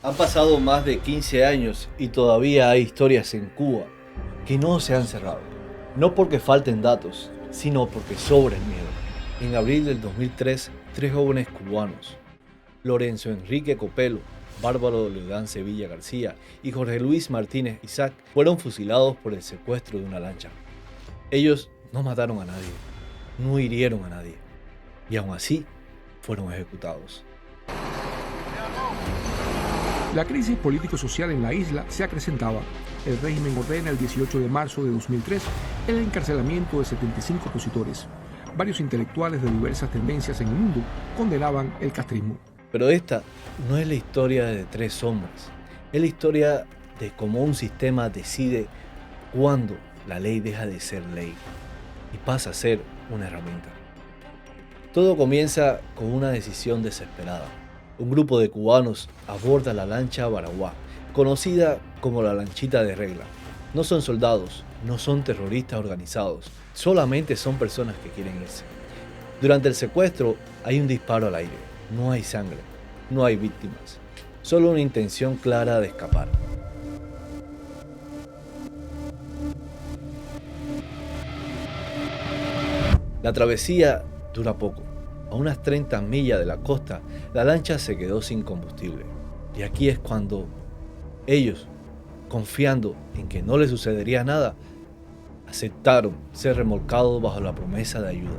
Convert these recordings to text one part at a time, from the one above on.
Han pasado más de 15 años y todavía hay historias en Cuba que no se han cerrado. No porque falten datos, sino porque sobra el miedo. En abril del 2003, tres jóvenes cubanos, Lorenzo Enrique Copelo, Bárbaro Leodán Sevilla García y Jorge Luis Martínez Isaac, fueron fusilados por el secuestro de una lancha. Ellos no mataron a nadie, no hirieron a nadie, y aún así fueron ejecutados. La crisis político-social en la isla se acrecentaba. El régimen ordena el 18 de marzo de 2003 el encarcelamiento de 75 opositores. Varios intelectuales de diversas tendencias en el mundo condenaban el castrismo. Pero esta no es la historia de tres hombres, es la historia de cómo un sistema decide cuándo la ley deja de ser ley y pasa a ser una herramienta. Todo comienza con una decisión desesperada. Un grupo de cubanos aborda la lancha Baraguá, conocida como la lanchita de regla. No son soldados, no son terroristas organizados, solamente son personas que quieren irse. Durante el secuestro hay un disparo al aire, no hay sangre, no hay víctimas, solo una intención clara de escapar. La travesía dura poco. A unas 30 millas de la costa, la lancha se quedó sin combustible. Y aquí es cuando ellos, confiando en que no les sucedería nada, aceptaron ser remolcados bajo la promesa de ayuda.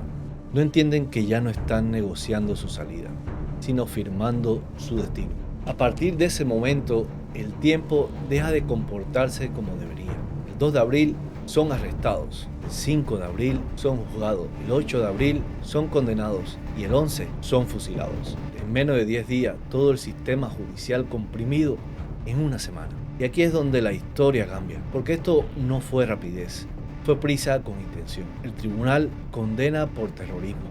No entienden que ya no están negociando su salida, sino firmando su destino. A partir de ese momento, el tiempo deja de comportarse como debería. El 2 de abril son arrestados, el 5 de abril son juzgados, el 8 de abril son condenados y el 11 son fusilados. En menos de 10 días, todo el sistema judicial comprimido en una semana. Y aquí es donde la historia cambia, porque esto no fue rapidez, fue prisa con intención. El tribunal condena por terrorismo.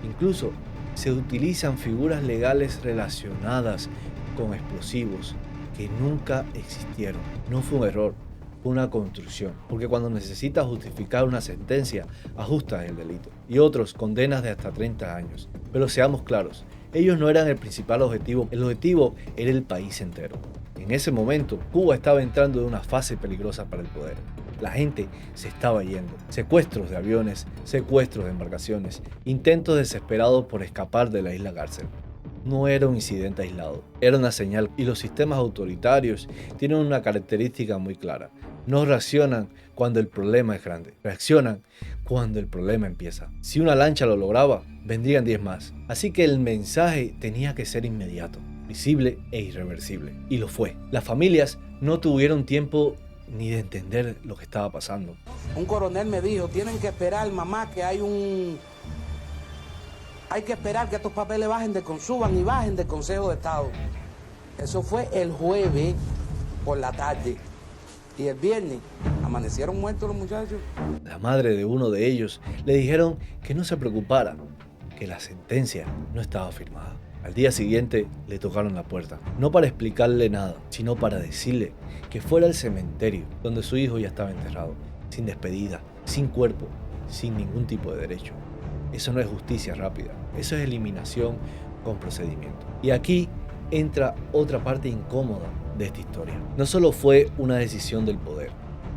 Incluso se utilizan figuras legales relacionadas con explosivos que nunca existieron. No fue un error, fue una construcción, porque cuando necesitas justificar una sentencia, ajustas el delito. Y otros condenas de hasta 30 años. Pero seamos claros, ellos no eran el principal objetivo, el objetivo era el país entero. En ese momento, Cuba estaba entrando en una fase peligrosa para el poder. La gente se estaba yendo. Secuestros de aviones, secuestros de embarcaciones, intentos desesperados por escapar de la isla cárcel. No era un incidente aislado, era una señal, y los sistemas autoritarios tienen una característica muy clara. No reaccionan cuando el problema es grande, reaccionan cuando el problema empieza. Si una lancha lo lograba, vendrían 10 más. Así que el mensaje tenía que ser inmediato, visible e irreversible. Y lo fue. Las familias no tuvieron tiempo ni de entender lo que estaba pasando. Un coronel me dijo, tienen que esperar, mamá, que hay que esperar que estos papeles suban y bajen del Consejo de Estado. Eso fue el jueves por la tarde. Y el viernes amanecieron muertos los muchachos. La madre de uno de ellos le dijeron que no se preocupara, que la sentencia no estaba firmada. Al día siguiente le tocaron la puerta, no para explicarle nada, sino para decirle que fuera al cementerio donde su hijo ya estaba enterrado, sin despedida, sin cuerpo, sin ningún tipo de derecho. Eso no es justicia rápida, eso es eliminación con procedimiento. Y aquí entra otra parte incómoda de esta historia. No solo fue una decisión del poder,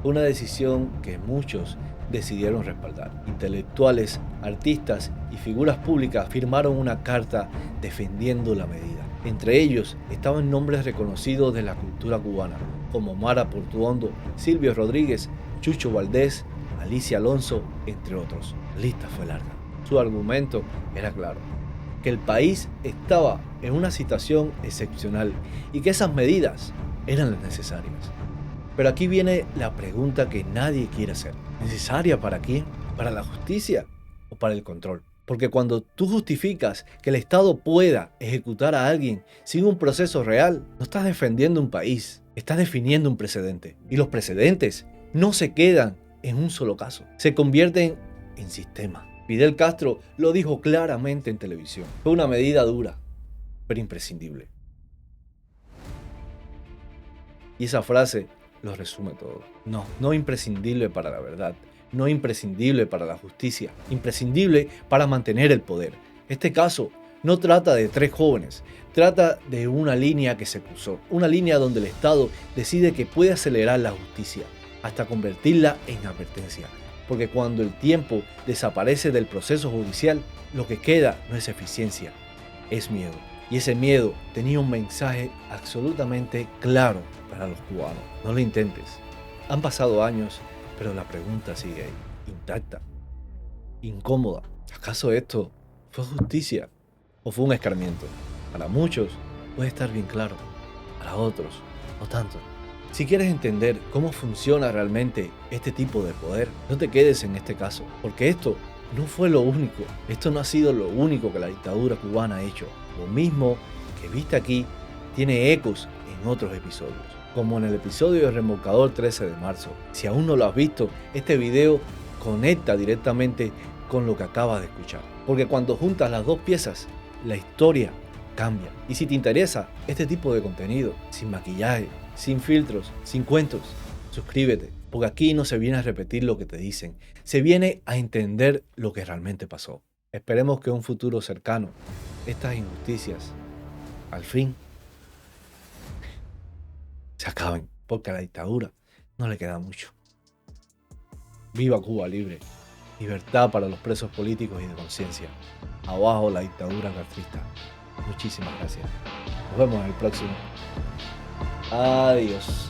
fue una decisión que muchos decidieron respaldar. Intelectuales, artistas y figuras públicas firmaron una carta defendiendo la medida. Entre ellos estaban nombres reconocidos de la cultura cubana, como Mara Portuondo, Silvio Rodríguez, Chucho Valdés, Alicia Alonso, entre otros. La lista fue larga. Su argumento era claro, que el país estaba en una situación excepcional y que esas medidas eran las necesarias. Pero aquí viene la pregunta que nadie quiere hacer. ¿Necesaria para quién? ¿Para la justicia o para el control? Porque cuando tú justificas que el Estado pueda ejecutar a alguien sin un proceso real, no estás defendiendo un país, estás definiendo un precedente. Y los precedentes no se quedan en un solo caso, se convierten en sistema. Fidel Castro lo dijo claramente en televisión. Fue una medida dura, pero imprescindible. Y esa frase lo resume todo. No imprescindible para la verdad, no imprescindible para la justicia, imprescindible para mantener el poder. Este caso No trata de 3 jóvenes, trata de una línea que se cruzó, una línea donde el Estado decide que puede acelerar la justicia hasta convertirla en advertencia. Porque cuando el tiempo desaparece del proceso judicial, lo que queda no es eficiencia, es miedo. Y ese miedo tenía un mensaje absolutamente claro para los cubanos. No lo intentes. Han pasado años, pero la pregunta sigue ahí, intacta, incómoda. ¿Acaso esto fue justicia o fue un escarmiento? Para muchos puede estar bien claro, para otros no tanto. Si quieres entender cómo funciona realmente este tipo de poder, no te quedes en este caso, porque esto no fue lo único, esto no ha sido lo único que la dictadura cubana ha hecho. Lo mismo que viste aquí tiene ecos en otros episodios, como en el episodio de Remolcador 13 de marzo. Si aún no lo has visto, este video conecta directamente con lo que acabas de escuchar, porque cuando juntas las dos piezas, la historia cambia. Y si te interesa este tipo de contenido, sin maquillaje, sin filtros, sin cuentos, suscríbete, porque aquí no se viene a repetir lo que te dicen, se viene a entender lo que realmente pasó. Esperemos que en un futuro cercano estas injusticias al fin se acaben, porque a la dictadura no le queda mucho. Viva Cuba libre, libertad para los presos políticos y de conciencia. Abajo la dictadura castrista. Muchísimas gracias. Nos vemos en el próximo. Adiós.